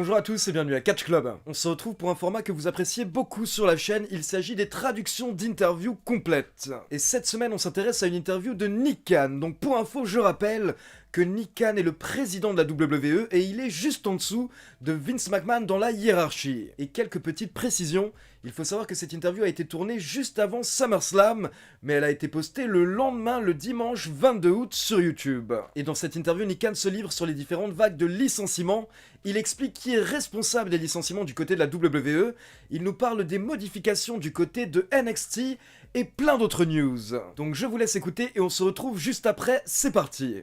Bonjour à tous et bienvenue à Catch Club. On se retrouve pour un format que vous appréciez beaucoup sur la chaîne, il s'agit des traductions d'interviews complètes. Et cette semaine on s'intéresse à une interview de Nick Khan. Donc pour info je rappelle que Nick Khan est le président de la WWE et il est juste en dessous de Vince McMahon dans la hiérarchie. Et quelques petites précisions, il faut savoir que cette interview a été tournée juste avant SummerSlam, mais elle a été postée le lendemain, le dimanche 22 août sur YouTube. Et dans cette interview, Nick Khan se livre sur les différentes vagues de licenciements. Il explique qui est responsable des licenciements du côté de la WWE, il nous parle des modifications du côté de NXT et plein d'autres news. Donc je vous laisse écouter et on se retrouve juste après, c'est parti.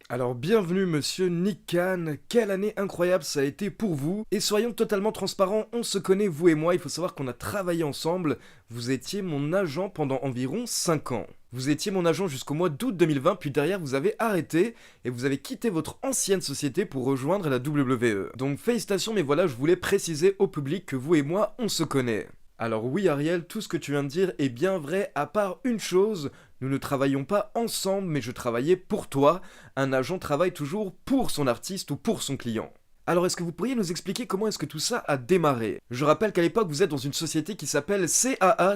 Alors bienvenue monsieur Nick Khan, quelle année incroyable ça a été pour vous. Et soyons totalement transparents, on se connaît vous et moi, il faut savoir qu'on a travaillé ensemble. Vous étiez mon agent pendant environ 5 ans. Vous étiez mon agent jusqu'au mois d'août 2020, puis derrière vous avez arrêté et vous avez quitté votre ancienne société pour rejoindre la WWE. Donc félicitations, mais voilà, je voulais préciser au public que vous et moi, on se connaît. Alors oui Ariel, tout ce que tu viens de dire est bien vrai, à part une chose, nous ne travaillons pas ensemble, mais je travaillais pour toi. Un agent travaille toujours pour son artiste ou pour son client. Alors est-ce que vous pourriez nous expliquer comment est-ce que tout ça a démarré? Je rappelle qu'à l'époque vous êtes dans une société qui s'appelle CAA,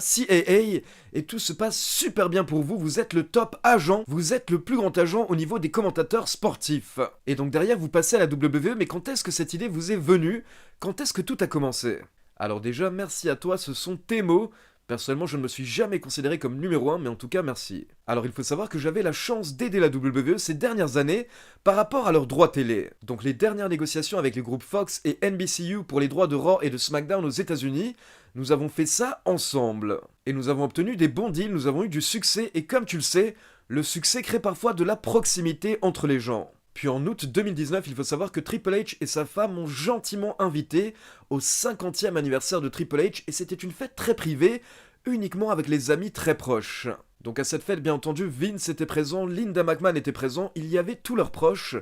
et tout se passe super bien pour vous, vous êtes le top agent, vous êtes le plus grand agent au niveau des commentateurs sportifs. Et donc derrière vous passez à la WWE, mais quand est-ce que cette idée vous est venue? Quand est-ce que tout a commencé? Alors déjà, merci à toi, ce sont tes mots. Personnellement, je ne me suis jamais considéré comme numéro 1, mais en tout cas, merci. Alors il faut savoir que j'avais la chance d'aider la WWE ces dernières années par rapport à leurs droits télé. Donc les dernières négociations avec les groupes Fox et NBCU pour les droits de Raw et de SmackDown aux États-Unis, nous avons fait ça ensemble. Et nous avons obtenu des bons deals, nous avons eu du succès, et comme tu le sais, le succès crée parfois de la proximité entre les gens. Puis en août 2019, il faut savoir que Triple H et sa femme m'ont gentiment invité au 50e anniversaire de Triple H et c'était une fête très privée, uniquement avec les amis très proches. Donc à cette fête, bien entendu, Vince était présent, Linda McMahon était présent, il y avait tous leurs proches.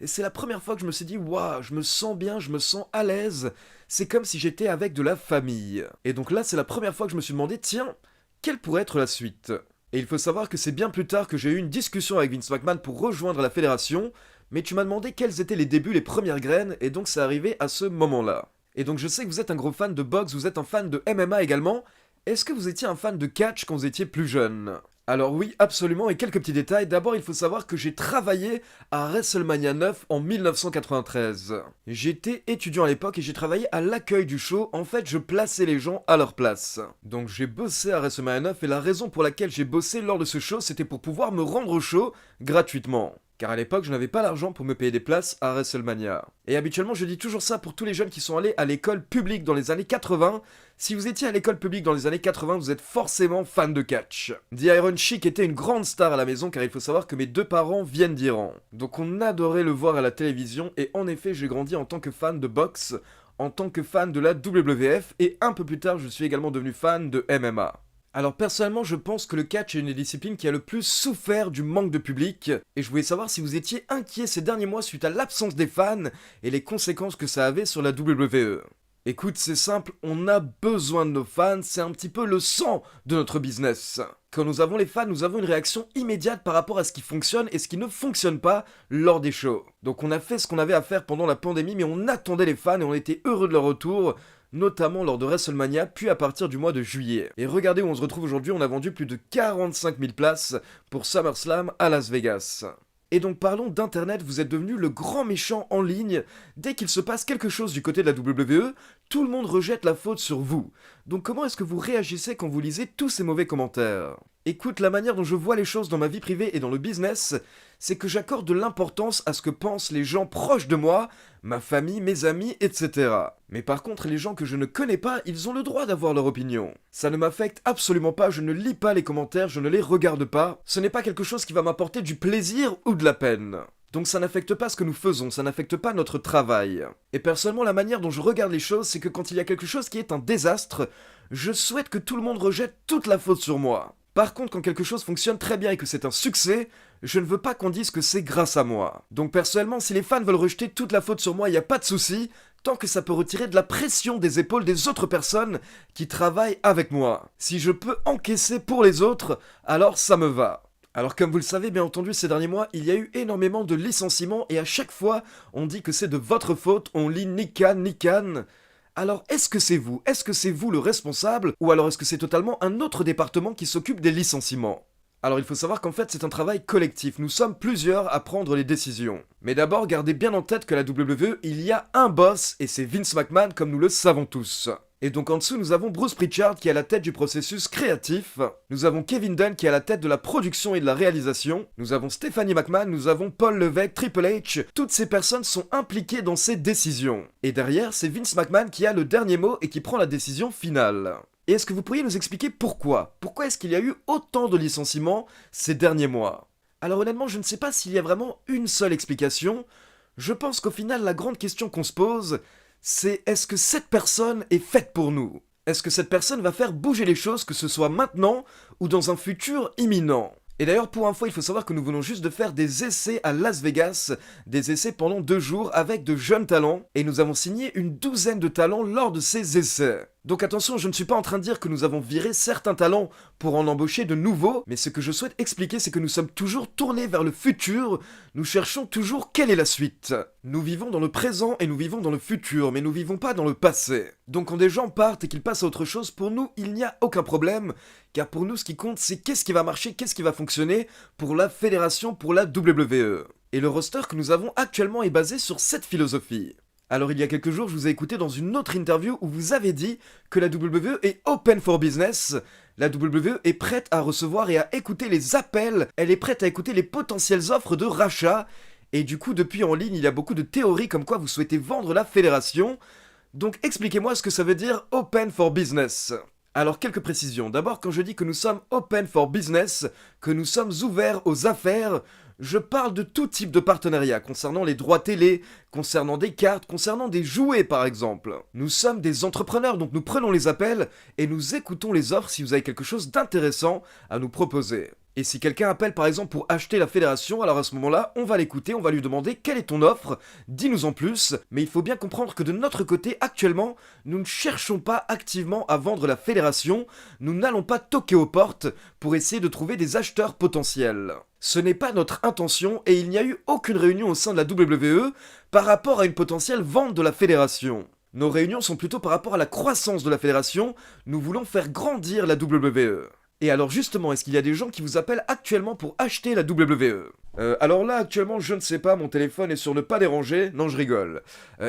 Et c'est la première fois que je me suis dit, waouh, je me sens bien, je me sens à l'aise, c'est comme si j'étais avec de la famille. Et donc là, c'est la première fois que je me suis demandé, tiens, quelle pourrait être la suite ? Et il faut savoir que c'est bien plus tard que j'ai eu une discussion avec Vince McMahon pour rejoindre la fédération, mais tu m'as demandé quels étaient les débuts, les premières graines, et donc c'est arrivé à ce moment-là. Et donc je sais que vous êtes un gros fan de boxe, vous êtes un fan de MMA également. Est-ce que vous étiez un fan de catch quand vous étiez plus jeune? Alors oui, absolument, et quelques petits détails. D'abord, il faut savoir que j'ai travaillé à WrestleMania 9 en 1993. J'étais étudiant à l'époque et j'ai travaillé à l'accueil du show. En fait, je plaçais les gens à leur place. Donc j'ai bossé à WrestleMania 9 et la raison pour laquelle j'ai bossé lors de ce show, c'était pour pouvoir me rendre au show gratuitement. Car à l'époque, je n'avais pas l'argent pour me payer des places à WrestleMania. Et habituellement, je dis toujours ça pour tous les jeunes qui sont allés à l'école publique dans les années 80. Si vous étiez à l'école publique dans les années 80, vous êtes forcément fan de catch. The Iron Sheik était une grande star à la maison car il faut savoir que mes deux parents viennent d'Iran. Donc on adorait le voir à la télévision et en effet, j'ai grandi en tant que fan de boxe, en tant que fan de la WWF et un peu plus tard, je suis également devenu fan de MMA. Alors personnellement, je pense que le catch est une des disciplines qui a le plus souffert du manque de public, et je voulais savoir si vous étiez inquiet ces derniers mois suite à l'absence des fans et les conséquences que ça avait sur la WWE. Écoute, c'est simple, on a besoin de nos fans, c'est un petit peu le sang de notre business. Quand nous avons les fans, nous avons une réaction immédiate par rapport à ce qui fonctionne et ce qui ne fonctionne pas lors des shows. Donc on a fait ce qu'on avait à faire pendant la pandémie, mais on attendait les fans et on était heureux de leur retour, notamment lors de WrestleMania, puis à partir du mois de juillet. Et regardez où on se retrouve aujourd'hui, on a vendu plus de 45 000 places pour SummerSlam à Las Vegas. Et donc parlons d'internet, vous êtes devenu le grand méchant en ligne. Dès qu'il se passe quelque chose du côté de la WWE, tout le monde rejette la faute sur vous. Donc comment est-ce que vous réagissez quand vous lisez tous ces mauvais commentaires? Écoute, la manière dont je vois les choses dans ma vie privée et dans le business, c'est que j'accorde de l'importance à ce que pensent les gens proches de moi, ma famille, mes amis, etc. Mais par contre, les gens que je ne connais pas, ils ont le droit d'avoir leur opinion. Ça ne m'affecte absolument pas, je ne lis pas les commentaires, je ne les regarde pas. Ce n'est pas quelque chose qui va m'apporter du plaisir ou de la peine. Donc ça n'affecte pas ce que nous faisons, ça n'affecte pas notre travail. Et personnellement, la manière dont je regarde les choses, c'est que quand il y a quelque chose qui est un désastre, je souhaite que tout le monde rejette toute la faute sur moi. Par contre, quand quelque chose fonctionne très bien et que c'est un succès, je ne veux pas qu'on dise que c'est grâce à moi. Donc personnellement, si les fans veulent rejeter toute la faute sur moi, il n'y a pas de souci, tant que ça peut retirer de la pression des épaules des autres personnes qui travaillent avec moi. Si je peux encaisser pour les autres, alors ça me va. Alors comme vous le savez bien entendu ces derniers mois, il y a eu énormément de licenciements et à chaque fois on dit que c'est de votre faute, on lit Nikan, Nikan. Alors est-ce que c'est vous? Est-ce que c'est vous le responsable? Ou alors est-ce que c'est totalement un autre département qui s'occupe des licenciements? Alors il faut savoir qu'en fait c'est un travail collectif, nous sommes plusieurs à prendre les décisions. Mais d'abord gardez bien en tête que la WWE, il y a un boss et c'est Vince McMahon comme nous le savons tous. Et donc en dessous nous avons Bruce Pritchard qui est à la tête du processus créatif, nous avons Kevin Dunn qui est à la tête de la production et de la réalisation, nous avons Stephanie McMahon, nous avons Paul Levesque, Triple H, toutes ces personnes sont impliquées dans ces décisions. Et derrière c'est Vince McMahon qui a le dernier mot et qui prend la décision finale. Et est-ce que vous pourriez nous expliquer pourquoi? Pourquoi est-ce qu'il y a eu autant de licenciements ces derniers mois? Alors honnêtement, je ne sais pas s'il y a vraiment une seule explication. Je pense qu'au final, la grande question qu'on se pose, c'est est-ce que cette personne est faite pour nous? Est-ce que cette personne va faire bouger les choses, que ce soit maintenant ou dans un futur imminent? Et d'ailleurs, pour info, il faut savoir que nous venons juste de faire des essais à Las Vegas, des essais pendant 2 jours avec de jeunes talents, et nous avons signé une douzaine de talents lors de ces essais. Donc attention, je ne suis pas en train de dire que nous avons viré certains talents pour en embaucher de nouveaux, mais ce que je souhaite expliquer, c'est que nous sommes toujours tournés vers le futur, nous cherchons toujours quelle est la suite. Nous vivons dans le présent et nous vivons dans le futur, mais nous vivons pas dans le passé. Donc quand des gens partent et qu'ils passent à autre chose, pour nous, il n'y a aucun problème, car pour nous, ce qui compte, c'est qu'est-ce qui va marcher, qu'est-ce qui va fonctionner pour la fédération, pour la WWE. Et le roster que nous avons actuellement est basé sur cette philosophie. Alors il y a quelques jours, je vous ai écouté dans une autre interview où vous avez dit que la WWE est open for business. La WWE est prête à recevoir et à écouter les appels, elle est prête à écouter les potentielles offres de rachat. Et du coup, depuis en ligne, il y a beaucoup de théories comme quoi vous souhaitez vendre la fédération. Donc expliquez-moi ce que ça veut dire open for business. Alors quelques précisions. D'abord, quand je dis que nous sommes open for business, que nous sommes ouverts aux affaires, je parle de tout type de partenariat, concernant les droits télé, concernant des cartes, concernant des jouets par exemple. Nous sommes des entrepreneurs, donc nous prenons les appels et nous écoutons les offres si vous avez quelque chose d'intéressant à nous proposer. Et si quelqu'un appelle par exemple pour acheter la fédération, alors à ce moment-là, on va l'écouter, on va lui demander quelle est ton offre, dis-nous en plus, mais il faut bien comprendre que de notre côté, actuellement, nous ne cherchons pas activement à vendre la fédération, nous n'allons pas toquer aux portes pour essayer de trouver des acheteurs potentiels. Ce n'est pas notre intention et il n'y a eu aucune réunion au sein de la WWE par rapport à une potentielle vente de la fédération. Nos réunions sont plutôt par rapport à la croissance de la fédération, nous voulons faire grandir la WWE. Et alors justement, est-ce qu'il y a des gens qui vous appellent actuellement pour acheter la WWE? Alors là, actuellement, je ne sais pas, mon téléphone est sur ne pas déranger. Non, je rigole.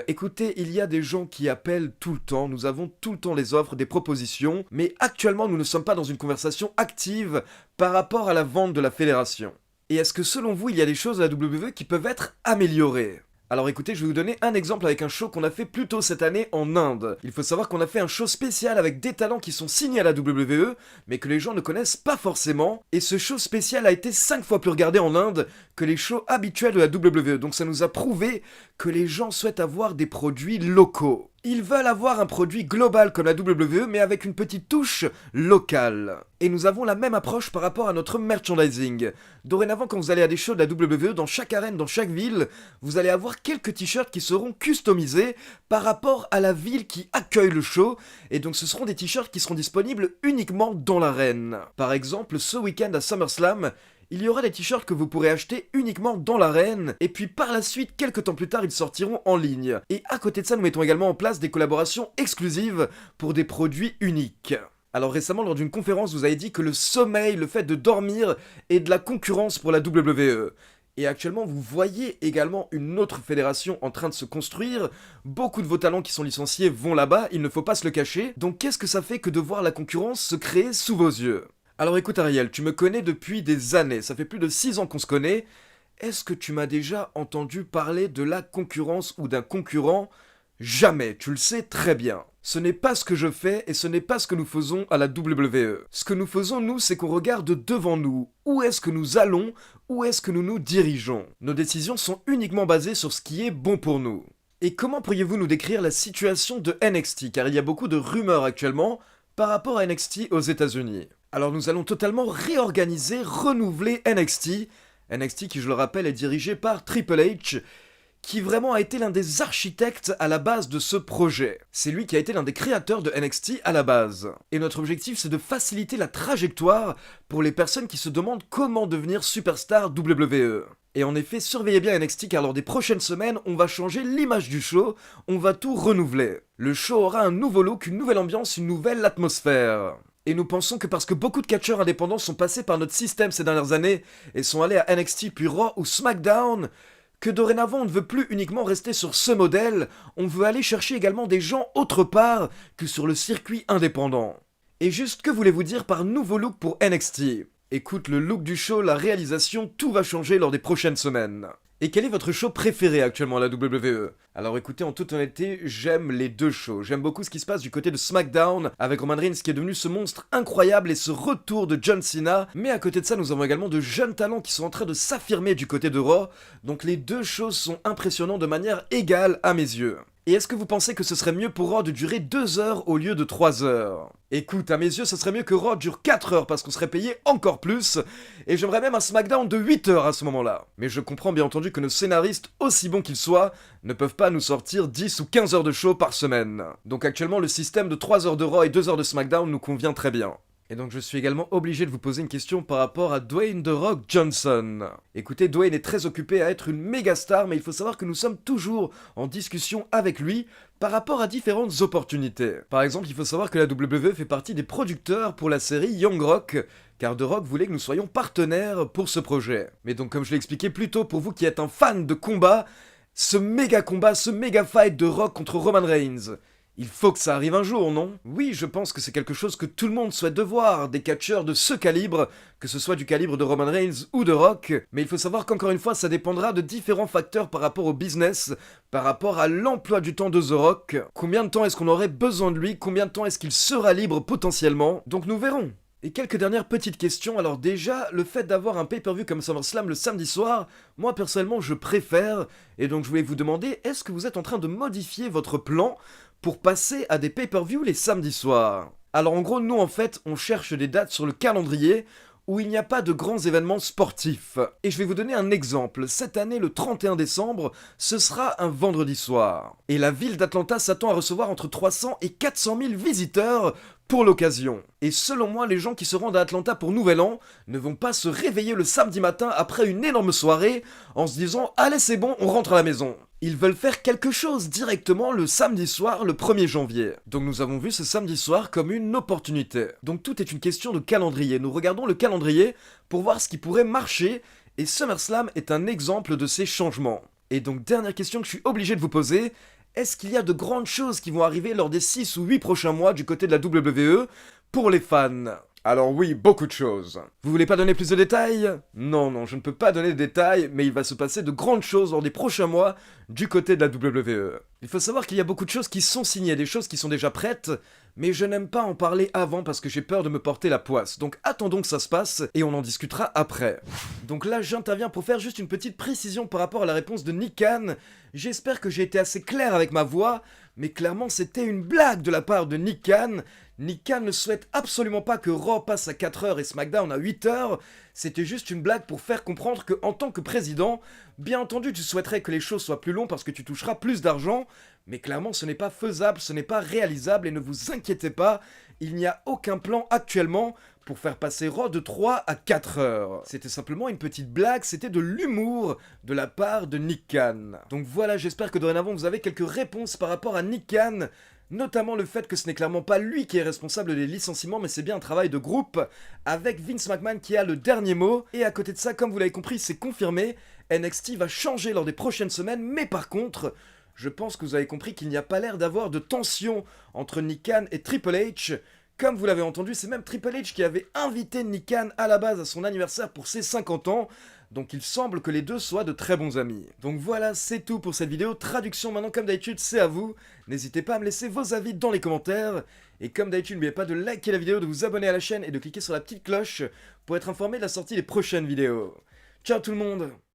Écoutez, il y a des gens qui appellent tout le temps, nous avons tout le temps les offres, des propositions, mais actuellement, nous ne sommes pas dans une conversation active par rapport à la vente de la fédération. Et est-ce que selon vous, il y a des choses à la WWE qui peuvent être améliorées? Alors écoutez, je vais vous donner un exemple avec un show qu'on a fait plus tôt cette année en Inde. Il faut savoir qu'on a fait un show spécial avec des talents qui sont signés à la WWE, mais que les gens ne connaissent pas forcément. Et ce show spécial a été 5 fois plus regardé en Inde que les shows habituels de la WWE. Donc ça nous a prouvé que les gens souhaitent avoir des produits locaux. Ils veulent avoir un produit global comme la WWE, mais avec une petite touche locale. Et nous avons la même approche par rapport à notre merchandising. Dorénavant, quand vous allez à des shows de la WWE, dans chaque arène, dans chaque ville, vous allez avoir quelques t-shirts qui seront customisés par rapport à la ville qui accueille le show. Et donc ce seront des t-shirts qui seront disponibles uniquement dans l'arène. Par exemple, ce week-end à SummerSlam, il y aura des t-shirts que vous pourrez acheter uniquement dans l'arène, et puis par la suite, quelques temps plus tard, ils sortiront en ligne. Et à côté de ça, nous mettons également en place des collaborations exclusives pour des produits uniques. Alors récemment, lors d'une conférence, vous avez dit que le sommeil, le fait de dormir, est de la concurrence pour la WWE. Et actuellement, vous voyez également une autre fédération en train de se construire. Beaucoup de vos talents qui sont licenciés vont là-bas, il ne faut pas se le cacher. Donc qu'est-ce que ça fait que de voir la concurrence se créer sous vos yeux ? Alors écoute Ariel, tu me connais depuis des années, ça fait plus de 6 ans qu'on se connaît. Est-ce que tu m'as déjà entendu parler de la concurrence ou d'un concurrent? Jamais, tu le sais très bien. Ce n'est pas ce que je fais et ce n'est pas ce que nous faisons à la WWE. Ce que nous faisons, nous, c'est qu'on regarde devant nous. Où est-ce que nous allons? Où est-ce que nous nous dirigeons? Nos décisions sont uniquement basées sur ce qui est bon pour nous. Et comment pourriez-vous nous décrire la situation de NXT? Car il y a beaucoup de rumeurs actuellement par rapport à NXT aux États-Unis. Alors nous allons totalement réorganiser, renouveler NXT. NXT qui, je le rappelle, est dirigé par Triple H. qui vraiment a été l'un des architectes à la base de ce projet. C'est lui qui a été l'un des créateurs de NXT à la base. Et notre objectif, c'est de faciliter la trajectoire pour les personnes qui se demandent comment devenir superstar WWE. Et en effet, surveillez bien NXT car lors des prochaines semaines, on va changer l'image du show, on va tout renouveler. Le show aura un nouveau look, une nouvelle ambiance, une nouvelle atmosphère. Et nous pensons que parce que beaucoup de catcheurs indépendants sont passés par notre système ces dernières années et sont allés à NXT puis Raw ou SmackDown, que dorénavant on ne veut plus uniquement rester sur ce modèle, on veut aller chercher également des gens autre part que sur le circuit indépendant. Et juste que voulez-vous dire par nouveau look pour NXT ? Écoute, le look du show, la réalisation, tout va changer lors des prochaines semaines. Et quel est votre show préféré actuellement à la WWE ? Alors écoutez, en toute honnêteté, j'aime les deux shows. J'aime beaucoup ce qui se passe du côté de SmackDown, avec Roman Reigns qui est devenu ce monstre incroyable et ce retour de John Cena. Mais à côté de ça, nous avons également de jeunes talents qui sont en train de s'affirmer du côté de Raw. Donc les deux shows sont impressionnants de manière égale à mes yeux. Et est-ce que vous pensez que ce serait mieux pour Raw de durer 2 heures au lieu de 3 heures ? Écoute, à mes yeux, ce serait mieux que Raw dure 4 heures parce qu'on serait payé encore plus, et j'aimerais même un SmackDown de 8 heures à ce moment-là. Mais je comprends bien entendu que nos scénaristes, aussi bons qu'ils soient, ne peuvent pas nous sortir 10 ou 15 heures de show par semaine. Donc actuellement, le système de 3 heures de Raw et 2 heures de SmackDown nous convient très bien. Et donc je suis également obligé de vous poser une question par rapport à Dwayne The Rock Johnson. Écoutez, Dwayne est très occupé à être une méga star, mais il faut savoir que nous sommes toujours en discussion avec lui par rapport à différentes opportunités. Par exemple, il faut savoir que la WWE fait partie des producteurs pour la série Young Rock, car The Rock voulait que nous soyons partenaires pour ce projet. Mais donc comme je l'ai expliqué plus tôt, pour vous qui êtes un fan de combat, ce méga fight de Rock contre Roman Reigns, il faut que ça arrive un jour, non ? Oui, je pense que c'est quelque chose que tout le monde souhaite de voir, des catcheurs de ce calibre, que ce soit du calibre de Roman Reigns ou de Rock, mais il faut savoir qu'encore une fois, ça dépendra de différents facteurs par rapport au business, par rapport à l'emploi du temps de The Rock, combien de temps est-ce qu'on aurait besoin de lui, combien de temps est-ce qu'il sera libre potentiellement, donc nous verrons. Et quelques dernières petites questions. Alors déjà, le fait d'avoir un pay-per-view comme SummerSlam le samedi soir, moi personnellement je préfère, et donc je voulais vous demander, est-ce que vous êtes en train de modifier votre plan pour passer à des pay-per-view les samedis soirs ? Alors en gros, nous en fait, on cherche des dates sur le calendrier où il n'y a pas de grands événements sportifs. Et je vais vous donner un exemple. Cette année, le 31 décembre, ce sera un vendredi soir. Et la ville d'Atlanta s'attend à recevoir entre 300 et 400 000 visiteurs pour l'occasion. Et selon moi, les gens qui se rendent à Atlanta pour Nouvel An ne vont pas se réveiller le samedi matin après une énorme soirée en se disant « Allez, c'est bon, on rentre à la maison ». Ils veulent faire quelque chose directement le samedi soir, le 1er janvier. Donc nous avons vu ce samedi soir comme une opportunité. Donc tout est une question de calendrier. Nous regardons le calendrier pour voir ce qui pourrait marcher, et SummerSlam est un exemple de ces changements. Et donc dernière question que je suis obligé de vous poser, est-ce qu'il y a de grandes choses qui vont arriver lors des 6 ou 8 prochains mois du côté de la WWE pour les fans ? Alors oui, beaucoup de choses. Vous voulez pas donner plus de détails ? Non, je ne peux pas donner de détails, mais il va se passer de grandes choses lors des prochains mois du côté de la WWE. Il faut savoir qu'il y a beaucoup de choses qui sont signées, des choses qui sont déjà prêtes, mais je n'aime pas en parler avant parce que j'ai peur de me porter la poisse. Donc attendons que ça se passe et on en discutera après. Donc là, j'interviens pour faire juste une petite précision par rapport à la réponse de Nick Khan. J'espère que j'ai été assez clair avec ma voix, mais clairement c'était une blague de la part de Nick Khan. Nick Khan ne souhaite absolument pas que Raw passe à 4 heures et SmackDown à 8 heures. C'était juste une blague pour faire comprendre que en tant que président, bien entendu tu souhaiterais que les shows soient plus longs parce que tu toucheras plus d'argent, mais clairement ce n'est pas faisable, ce n'est pas réalisable et ne vous inquiétez pas, il n'y a aucun plan actuellement pour faire passer Raw de 3 à 4 heures. C'était simplement une petite blague, c'était de l'humour de la part de Nick Khan. Donc voilà, j'espère que dorénavant vous avez quelques réponses par rapport à Nick Khan, notamment le fait que ce n'est clairement pas lui qui est responsable des licenciements, mais c'est bien un travail de groupe, avec Vince McMahon qui a le dernier mot, et à côté de ça, comme vous l'avez compris, c'est confirmé, NXT va changer lors des prochaines semaines, mais par contre, je pense que vous avez compris qu'il n'y a pas l'air d'avoir de tension entre Nick Khan et Triple H. Comme vous l'avez entendu, c'est même Triple H qui avait invité Nick Khan à la base à son anniversaire pour ses 50 ans, donc il semble que les deux soient de très bons amis. Donc voilà, c'est tout pour cette vidéo. Traduction maintenant, comme d'habitude, c'est à vous. N'hésitez pas à me laisser vos avis dans les commentaires. Et comme d'habitude, n'oubliez pas de liker la vidéo, de vous abonner à la chaîne et de cliquer sur la petite cloche pour être informé de la sortie des prochaines vidéos. Ciao tout le monde!